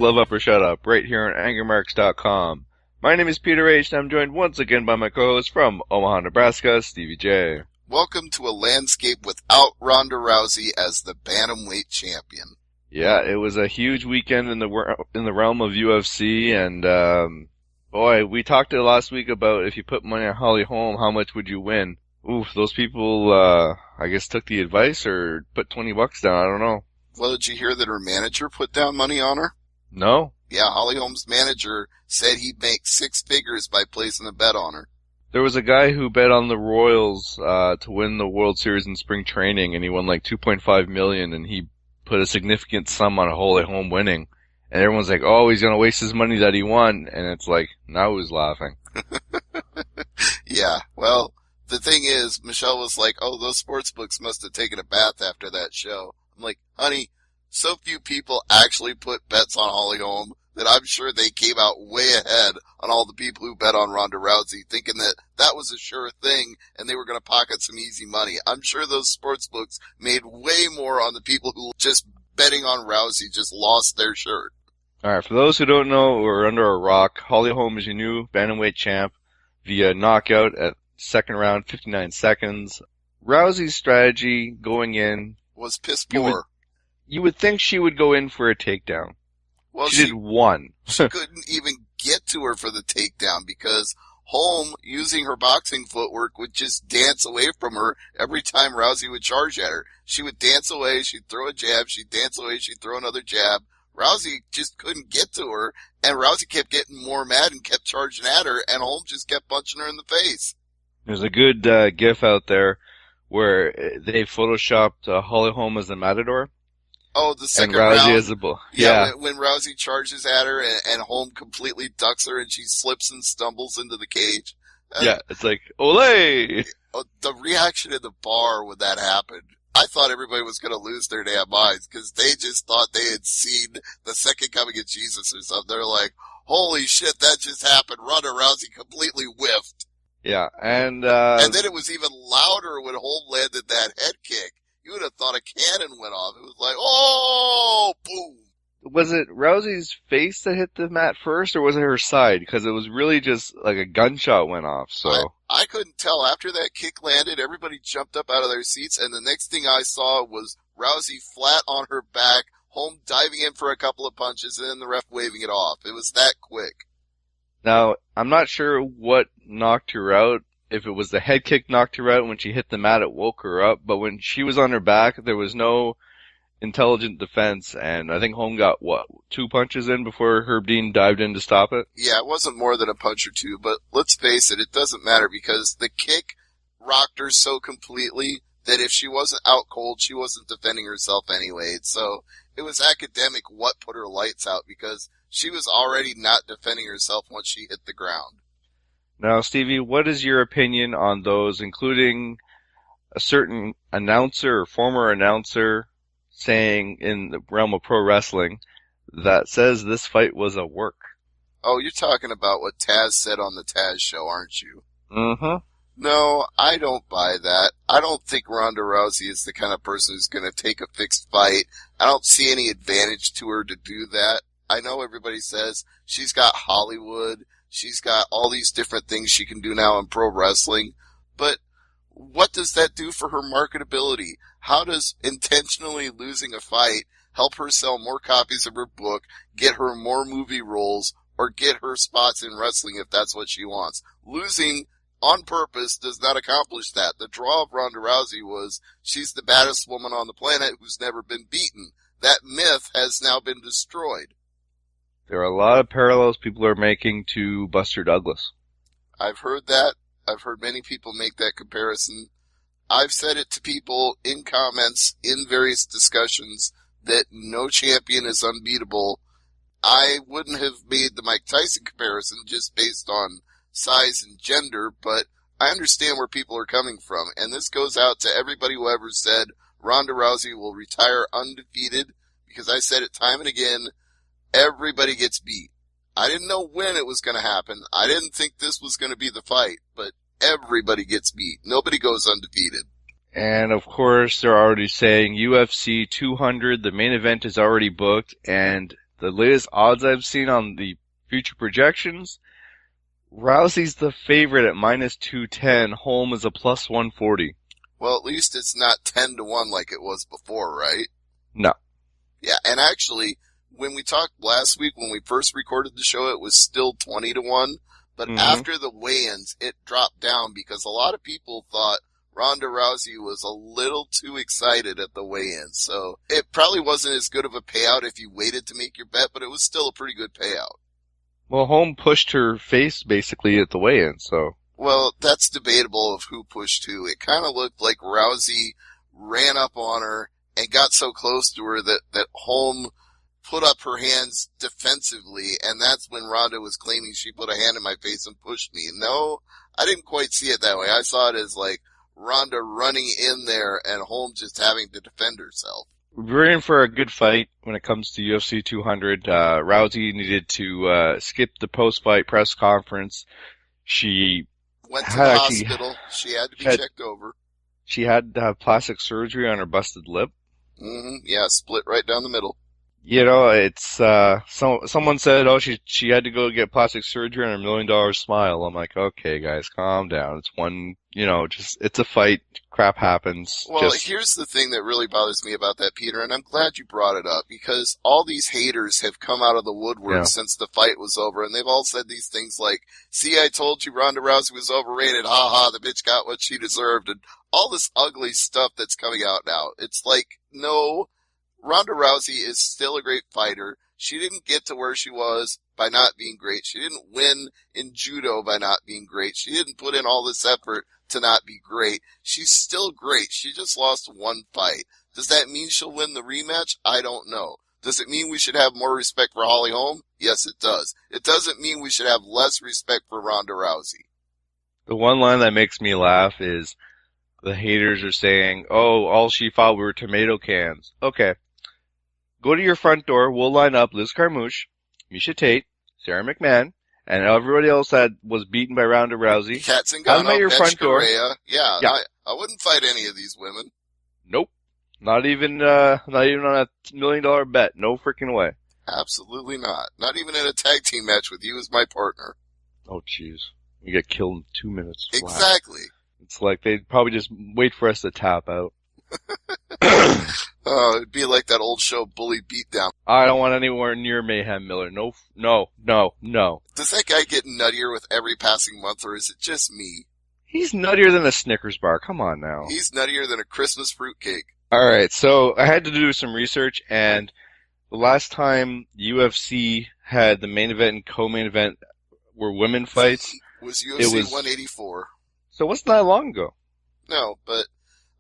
Love Up or Shut Up, right here on AngryMarks.com. My name is Peter H., and I'm joined once again by my co-host from Omaha, Nebraska, Stevie J. Welcome to a landscape without Ronda Rousey as the bantamweight champion. Yeah, it was a huge weekend in the realm of UFC, and boy, we talked last week about if you put money on Holly Holm, how much would you win? Oof, those people, I guess took the advice or put $20 down, I don't know. Well, did you hear that her manager put down money on her? No? Yeah, Holly Holm's manager said he'd make six figures by placing a bet on her. There was a guy who bet on the Royals to win the World Series in spring training, and he won like $2.5 million, and he put a significant sum on Holly Holm winning. And everyone's like, oh, he's going to waste his money that he won. And it's like, now who's laughing? Yeah, well, the thing is, Michelle was like, oh, those sports books must have taken a bath after that show. I'm like, honey, so few people actually put bets on Holly Holm that I'm sure they came out way ahead on all the people who bet on Ronda Rousey, thinking that that was a sure thing and they were going to pocket some easy money. I'm sure those sports books made way more on the people who just betting on Rousey just lost their shirt. Alright, for those who don't know or are under a rock, Holly Holm is your new bantamweight champ via knockout at second round, 59 seconds. Rousey's strategy going in was piss poor. You would think she would go in for a takedown. Well, she did one. She couldn't even get to her for the takedown because Holm, using her boxing footwork, would just dance away from her every time Rousey would charge at her. She would dance away, she'd throw a jab, she'd dance away, she'd throw another jab. Rousey just couldn't get to her, and Rousey kept getting more mad and kept charging at her, and Holm just kept punching her in the face. There's a good gif out there where they photoshopped Holly Holm as the matador. Oh, the second and Rousey round. As the bull. Yeah. When Rousey charges at her and Holm completely ducks her and she slips and stumbles into the cage. Yeah, it's like, Olay! The reaction in the bar when that happened, I thought everybody was going to lose their damn minds because they just thought they had seen the second coming of Jesus or something. They're like, holy shit, that just happened. Ronda Rousey completely whiffed. Yeah, and then it was even louder when Holm landed that head kick. You would have thought a cannon went off. It was like, oh, boom. Was it Rousey's face that hit the mat first, or was it her side? Because it was really just like a gunshot went off, so. I couldn't tell. After that kick landed, everybody jumped up out of their seats, and the next thing I saw was Rousey flat on her back, Holm diving in for a couple of punches, and then the ref waving it off. It was that quick. Now, I'm not sure what knocked her out. If it was the head kick knocked her out when she hit the mat, it woke her up. But when she was on her back, there was no intelligent defense. And I think Holm got, 2 punches in before Herb Dean dived in to stop it? Yeah, it wasn't more than a punch or two. But let's face it, it doesn't matter because the kick rocked her so completely that if she wasn't out cold, she wasn't defending herself anyway. So it was academic what put her lights out because she was already not defending herself once she hit the ground. Now, Stevie, what is your opinion on those, including a certain announcer or former announcer saying in the realm of pro wrestling that says this fight was a work? Oh, you're talking about what Taz said on the Taz show, aren't you? Mm-hmm. No, I don't buy that. I don't think Ronda Rousey is the kind of person who's going to take a fixed fight. I don't see any advantage to her to do that. I know everybody says she's got Hollywood. She's got all these different things she can do now in pro wrestling, but what does that do for her marketability? How does intentionally losing a fight help her sell more copies of her book, get her more movie roles, or get her spots in wrestling if that's what she wants? Losing on purpose does not accomplish that. The draw of Ronda Rousey was she's the baddest woman on the planet who's never been beaten. That myth has now been destroyed. There are a lot of parallels people are making to Buster Douglas. I've heard that. I've heard many people make that comparison. I've said it to people in comments, in various discussions, that no champion is unbeatable. I wouldn't have made the Mike Tyson comparison just based on size and gender, but I understand where people are coming from. And this goes out to everybody who ever said Ronda Rousey will retire undefeated, because I said it time and again, everybody gets beat. I didn't know when it was going to happen. I didn't think this was going to be the fight, but everybody gets beat. Nobody goes undefeated. And of course, they're already saying UFC 200, the main event is already booked, and the latest odds I've seen on the future projections, Rousey's the favorite at minus 210. Holm is a plus 140. Well, at least it's not 10-1 like it was before, right? No. Yeah, and actually, when we talked last week, when we first recorded the show, it was still 20-1. But after the weigh-ins, it dropped down because a lot of people thought Ronda Rousey was a little too excited at the weigh-in. So it probably wasn't as good of a payout if you waited to make your bet, but it was still a pretty good payout. Well, Holm pushed her face basically at the weigh-in, so. Well, that's debatable of who pushed who. It kind of looked like Rousey ran up on her and got so close to her that Holm put up her hands defensively, and that's when Ronda was claiming she put a hand in my face and pushed me. No, I didn't quite see it that way. I saw it as like Ronda running in there and Holm just having to defend herself. We're in for a good fight when it comes to UFC 200. Rousey needed to skip the post-fight press conference. She went to the hospital. She had to be checked over. She had to have plastic surgery on her busted lip. Yeah, split right down the middle. You know, it's someone said, oh, she had to go get plastic surgery on her $1 million smile. I'm like, okay, guys, calm down. It's one, it's a fight. Crap happens. Well, here's the thing that really bothers me about that, Peter, and I'm glad you brought it up, because all these haters have come out of the woodwork since the fight was over, and they've all said these things like, see, I told you Ronda Rousey was overrated, ha, the bitch got what she deserved, and all this ugly stuff that's coming out now. It's like, no, Ronda Rousey is still a great fighter. She didn't get to where she was by not being great. She didn't win in judo by not being great. She didn't put in all this effort to not be great. She's still great. She just lost one fight. Does that mean she'll win the rematch? I don't know. Does it mean we should have more respect for Holly Holm? Yes, it does. It doesn't mean we should have less respect for Ronda Rousey. The one line that makes me laugh is the haters are saying, oh, all she fought were tomato cans. Okay. Go to your front door, we'll line up Liz Carmouche, Misha Tate, Sarah McMahon, and everybody else that was beaten by Ronda Rousey. Kat Zingano, at your front door. Yeah. I wouldn't fight any of these women. Nope. Not even on a $1 million bet. No freaking way. Absolutely not. Not even in a tag team match with you as my partner. Oh, jeez. We get killed in 2 minutes. Exactly. Wow. It's like they'd probably just wait for us to tap out. Oh, it'd be like that old show, Bully Beatdown. I don't want anywhere near Mayhem Miller. No. Does that guy get nuttier with every passing month, or is it just me? He's nuttier than a Snickers bar. Come on now. He's nuttier than a Christmas fruitcake. Alright, so I had to do some research, and the last time UFC had the main event and co-main event were women fights. was UFC 184. So it wasn't that long ago. No, but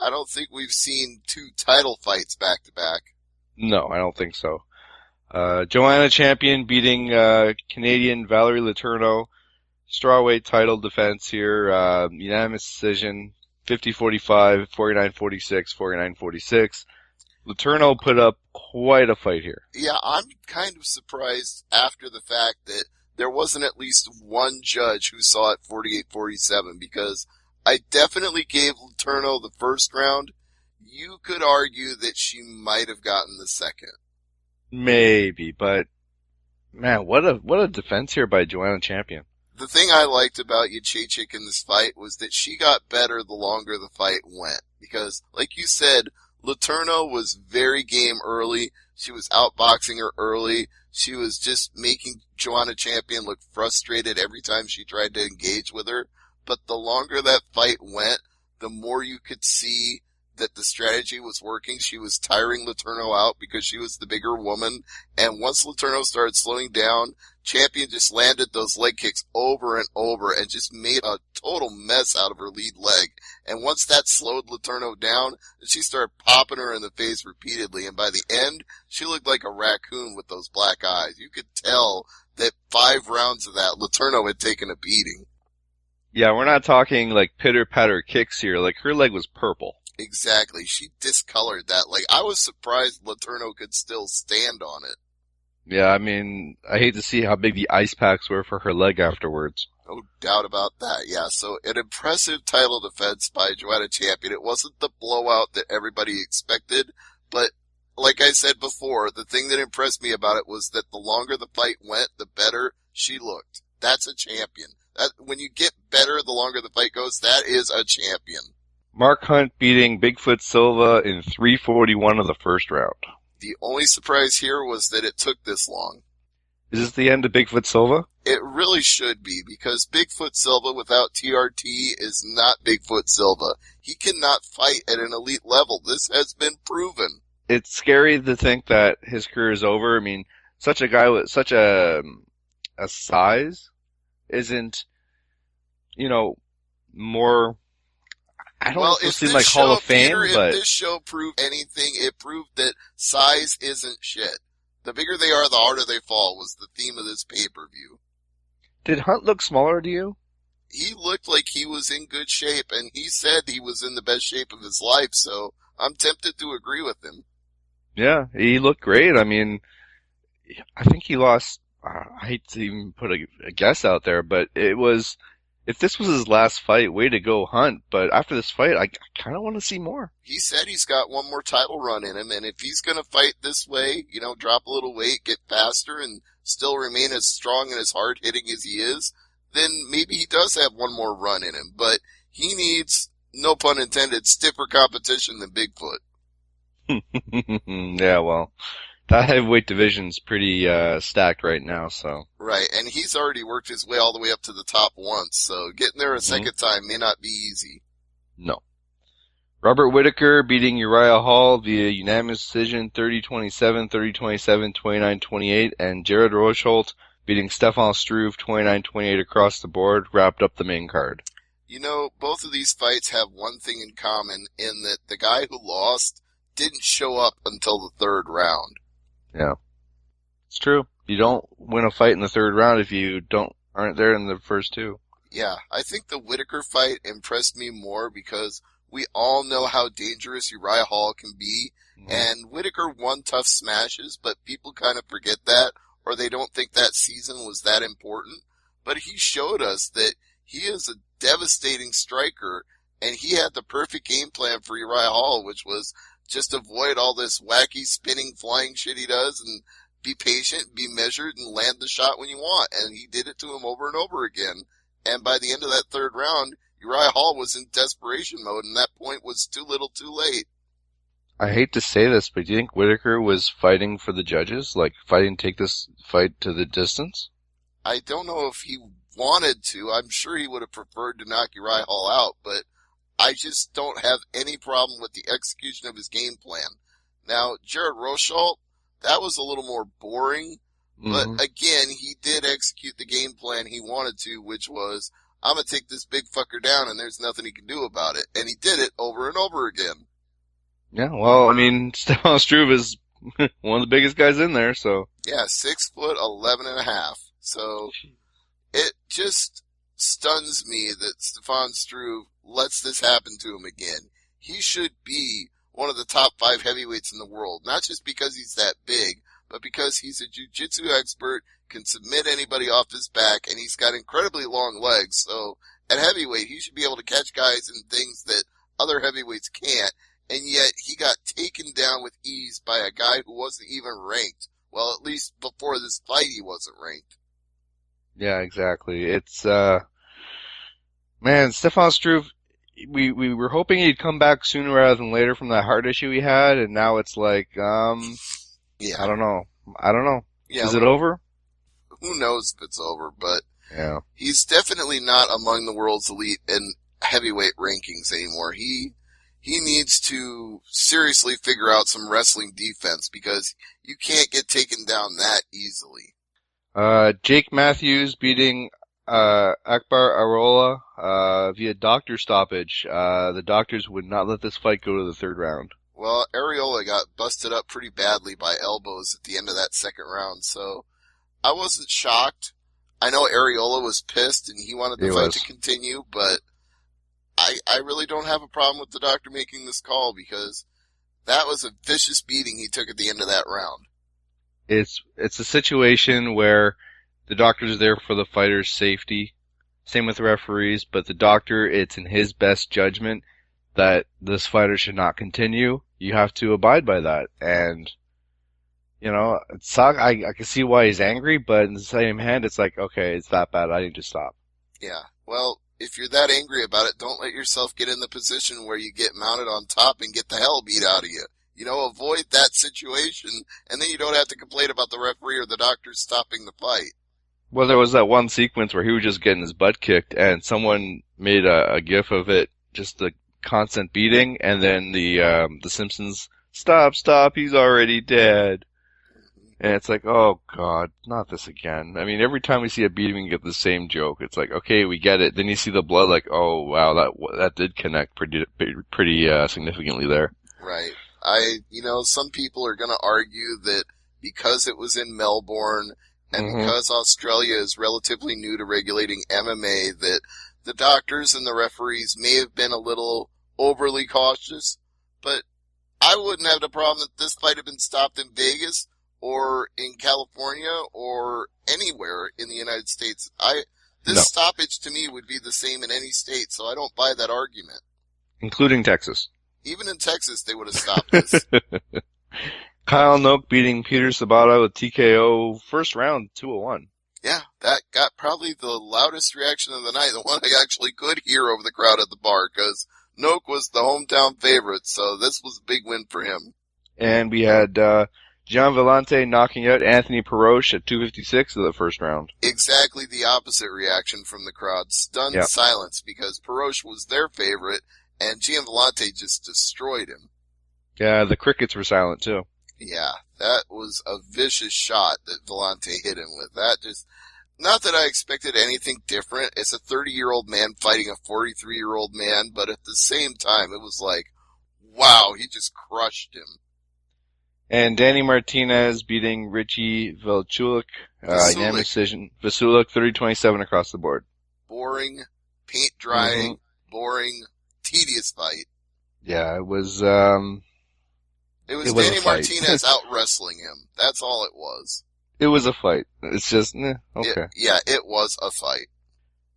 I don't think we've seen 2 title fights back to back. No, I don't think so. Joanna Champion beating Canadian Valerie Letourneau. Strawweight title defense here. Unanimous decision. 50-45, 49-46, 49-46. Letourneau put up quite a fight here. Yeah, I'm kind of surprised after the fact that there wasn't at least one judge who saw it 48-47, because I definitely gave Letourneau the first round. You could argue that she might have gotten the second. Maybe, but man, what a defense here by Joanna Champion. The thing I liked about Jędrzejczyk in this fight was that she got better the longer the fight went. Because, like you said, Letourneau was very game early. She was outboxing her early. She was just making Joanna Champion look frustrated every time she tried to engage with her. But the longer that fight went, the more you could see that the strategy was working. She was tiring Letourneau out because she was the bigger woman. And once Letourneau started slowing down, Champion just landed those leg kicks over and over and just made a total mess out of her lead leg. And once that slowed Letourneau down, she started popping her in the face repeatedly. And by the end, she looked like a raccoon with those black eyes. You could tell that 5 rounds of that, Letourneau had taken a beating. Yeah, we're not talking like pitter-patter kicks here. Like, her leg was purple. Exactly. She discolored that leg. I was surprised Letourneau could still stand on it. Yeah, I mean, I hate to see how big the ice packs were for her leg afterwards. No doubt about that, yeah. So an impressive title defense by Joanna Champion. It wasn't the blowout that everybody expected, but like I said before, the thing that impressed me about it was that the longer the fight went, the better she looked. That's a champion. When you get better, the longer the fight goes, that is a champion. Mark Hunt beating Bigfoot Silva in 3:41 of the first round. The only surprise here was that it took this long. Is this the end of Bigfoot Silva? It really should be, because Bigfoot Silva without TRT is not Bigfoot Silva. He cannot fight at an elite level. This has been proven. It's scary to think that his career is over. I mean, such a guy with such a size isn't, more. I don't know if seem like Hall of Fame, Peter, but if this show proved anything, it proved that size isn't shit. The bigger they are, the harder they fall was the theme of this pay-per-view. Did Hunt look smaller to you? He looked like he was in good shape, and he said he was in the best shape of his life, so I'm tempted to agree with him. Yeah, he looked great. I mean, I think he lost, I hate to even put a guess out there, but if this was his last fight, way to go, Hunt. But after this fight, I kind of want to see more. He said he's got one more title run in him, and if he's going to fight this way, drop a little weight, get faster, and still remain as strong and as hard-hitting as he is, then maybe he does have one more run in him. But he needs, no pun intended, stiffer competition than Bigfoot. Yeah, well, that heavyweight division's pretty stacked right now, so. Right, and he's already worked his way all the way up to the top once, so getting there a second time may not be easy. No. Robert Whittaker beating Uriah Hall via unanimous decision 30-27, 30-27, 29-28, and Jared Rosholt beating Stefan Struve 29-28 across the board wrapped up the main card. Both of these fights have one thing in common in that the guy who lost didn't show up until the third round. Yeah. It's true. You don't win a fight in the third round if you aren't there in the first two. Yeah, I think the Whittaker fight impressed me more because we all know how dangerous Uriah Hall can be, and Whittaker won tough smashes, but people kind of forget that, or they don't think that season was that important. But he showed us that he is a devastating striker, and he had the perfect game plan for Uriah Hall, which was just avoid all this wacky spinning flying shit he does and be patient, be measured, and land the shot when you want. And he did it to him over and over again. And by the end of that third round, Uriah Hall was in desperation mode, and that point was too little too late. I hate to say this, but do you think Whittaker was fighting for the judges? Like, fighting to take this fight to the distance? I don't know if he wanted to. I'm sure he would have preferred to knock Uriah Hall out, but I just don't have any problem with the execution of his game plan. Now, Jared Rosholt, that was a little more boring, but again, he did execute the game plan he wanted to, which was, I'm going to take this big fucker down and there's nothing he can do about it. And he did it over and over again. Yeah, well, I mean, Stefan Struve is one of the biggest guys in there, so. Yeah, 6'11.5". So, it just stuns me that Stefan Struve lets this happen to him again. He should be one of the top 5 heavyweights in the world, not just because he's that big, but because he's a jiu-jitsu expert, can submit anybody off his back, and he's got incredibly long legs. So at heavyweight, he should be able to catch guys in things that other heavyweights can't, and yet he got taken down with ease by a guy who wasn't even ranked. Well, at least before this fight, he wasn't ranked. Yeah, exactly. It's, man, Stefan Struve, we were hoping he'd come back sooner rather than later from that heart issue he had, and now it's like, yeah. I don't know. Yeah, Is it over? Who knows if it's over, but yeah, he's definitely not among the world's elite in heavyweight rankings anymore. He needs to seriously figure out some wrestling defense because you can't get taken down that easily. Jake Matthews beating Akbar Arola via doctor stoppage. The doctors would not let this fight go to the third round. Well, Areola got busted up pretty badly by elbows at the end of that second round, so I wasn't shocked. I know Areola was pissed and he wanted the fight to continue, but I really don't have a problem with the doctor making this call because that was a vicious beating he took at the end of that round. It's a situation where the doctors are there for the fighter's safety. Same with the referees, but the doctor, it's in his best judgment that this fighter should not continue. you have to abide by that. And, it sucks. I can see why he's angry, but in the same hand, it's like, okay, it's that bad. I need to stop. Yeah. Well, if you're that angry about it, don't let yourself get in the position where you get mounted on top and get the hell beat out of you. Avoid that situation, and then you don't have to complain about the referee or the doctor stopping the fight. Well, there was that one sequence where he was just getting his butt kicked, and someone made a gif of it, just the constant beating, and then the Simpsons, stop, he's already dead. And it's like, oh god, not this again. I mean, every time we see a beating, we get the same joke. It's like, okay, we get it. Then you see the blood, like, oh wow, that did connect pretty significantly there. Right. Some people are going to argue that because it was in Melbourne and because Australia is relatively new to regulating MMA, that the doctors and the referees may have been a little overly cautious. But I wouldn't have the problem that this fight had been stopped in Vegas or in California or anywhere in the United States. This stoppage to me would be the same in any state, so I don't buy that argument. Including Texas. Even in Texas, they would have stopped this. Kyle Noak beating Peter Sabata with TKO first round, 201. Yeah, that got probably the loudest reaction of the night, the one I actually could hear over the crowd at the bar, because Noak was the hometown favorite, so this was a big win for him. And we had Gian Villante knocking out Anthony Peroche at 256 of the first round. Exactly the opposite reaction from the crowd. Stunned silence, because Peroche was their favorite, and Gian Villante just destroyed him. Yeah, the crickets were silent too. Yeah, that was a vicious shot that Villante hit him with. Not that I expected anything different. It's a 30-year-old man fighting a 43-year-old man, but at the same time, it was like, wow, he just crushed him. And Danny Martinez beating Richie Vasulik, unanimous decision. Vasulik 30-27 across the board. Boring, paint drying, boring, tedious fight. Yeah, it was Danny Martinez out wrestling him. That's all it was. It was a fight. It's just, okay. It was a fight.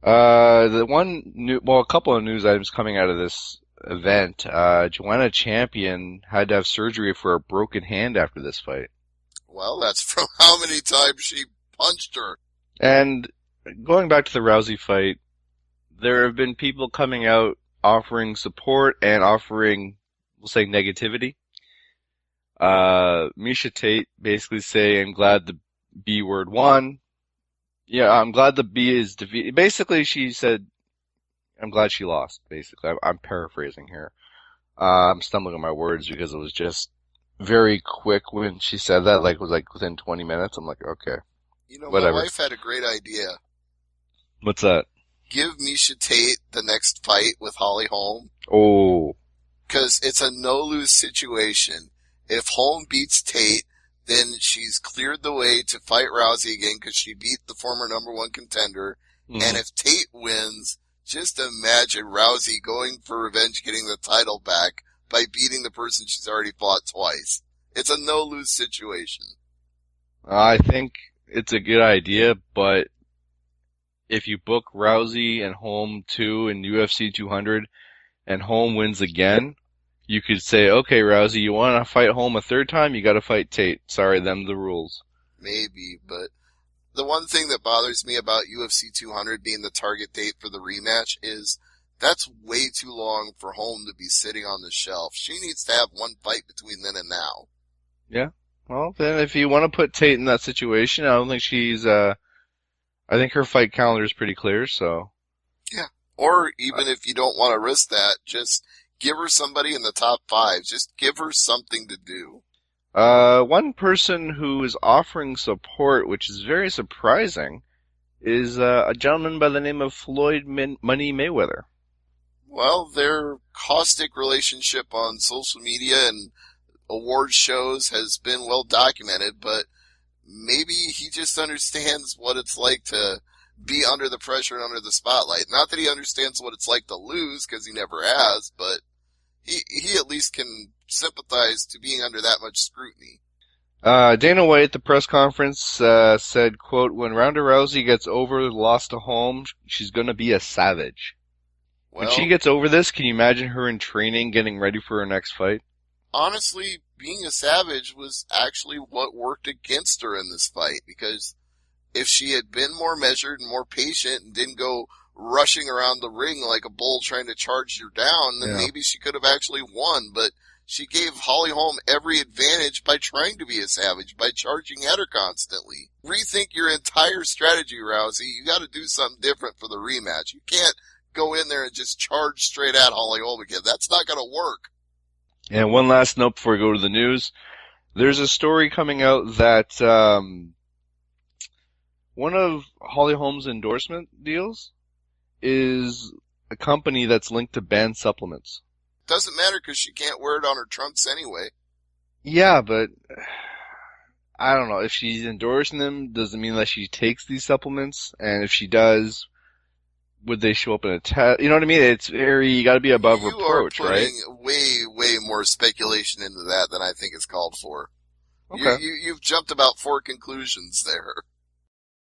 A couple of news items coming out of this event. Joanna Champion had to have surgery for a broken hand after this fight. Well, that's from how many times she punched her. And going back to the Rousey fight, there have been people coming out offering support and offering, we'll say, negativity. Misha Tate basically saying, I'm glad the B word won. Yeah, I'm glad the B is defeated. Basically, she said, I'm glad she lost, basically. I'm paraphrasing here. I'm stumbling on my words because it was just very quick when she said that, it was within 20 minutes. I'm like, okay. Whatever. My wife had a great idea. What's that? Give Misha Tate the next fight with Holly Holm. Oh. Because it's a no-lose situation. If Holm beats Tate, then she's cleared the way to fight Rousey again because she beat the former number one contender. Mm-hmm. And if Tate wins, just imagine Rousey going for revenge, getting the title back by beating the person she's already fought twice. It's a no-lose situation. I think it's a good idea, but if you book Rousey and Holm 2 in UFC 200 and Holm wins again, you could say, okay, Rousey, you want to fight Holm a third time? You got to fight Tate. Sorry, them the rules. Maybe, but the one thing that bothers me about UFC 200 being the target date for the rematch is that's way too long for Holm to be sitting on the shelf. She needs to have one fight between then and now. Yeah. Well, then if you want to put Tate in that situation, I don't think I think her fight calendar is pretty clear, so. Yeah. Or even if you don't want to risk that, just give her somebody in the top 5. Just give her something to do. One person who is offering support, which is very surprising, is a gentleman by the name of Floyd Money Mayweather. Well, their caustic relationship on social media and award shows has been well documented, but maybe he just understands what it's like to be under the pressure and under the spotlight. Not that he understands what it's like to lose, because he never has, but he at least can sympathize to being under that much scrutiny. Dana White at the press conference said, quote, when Ronda Rousey gets over the loss to Holm, she's going to be a savage. Well, when she gets over this, can you imagine her in training getting ready for her next fight? honestly, being a savage was actually what worked against her in this fight, because if she had been more measured and more patient and didn't go rushing around the ring like a bull trying to charge her down, then Yeah. maybe she could have actually won. But she gave Holly Holm every advantage by trying to be a savage, by charging at her constantly. Rethink your entire strategy, Rousey. You got to do something different for the rematch. You can't go in there and just charge straight at Holly Holm again. That's not going to work. And one last note before we go to the news. There's a story coming out that one of Holly Holm's endorsement deals is a company that's linked to banned supplements. Doesn't matter because she can't wear it on her trunks anyway. Yeah, but I don't know. If she's endorsing them, does it mean that she takes these supplements? And if she does, would they show up in a test? You know what I mean? It's you gotta be above You reproach, are right? putting way more speculation into that than I think is called for. Okay. You've jumped about 4 conclusions there.